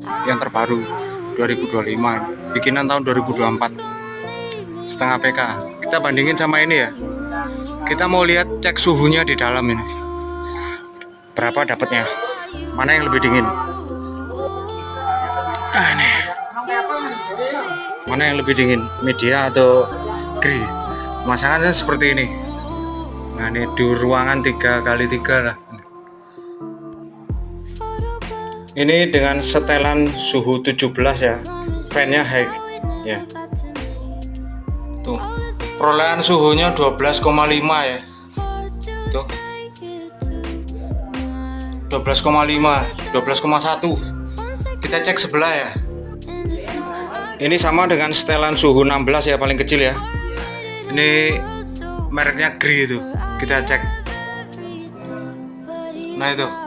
yang terbaru 2025 bikinan tahun 2024 setengah PK. Kita bandingin sama ini ya, kita mau lihat cek suhunya di dalam ini berapa dapatnya, mana yang lebih dingin. Ini mana yang lebih dingin, media atau gri. Pemasangannya seperti ini. Nah ini di ruangan 3x3 lah. Ini dengan setelan suhu 17 ya, fan-nya high ya. Tuh, perolehan suhunya 12,5 ya. Tuh. 12,5, 12,1. Kita cek sebelah ya. Ini sama dengan setelan suhu 16 ya, paling kecil ya. Ini mereknya Gree itu. Kita cek. Nah itu.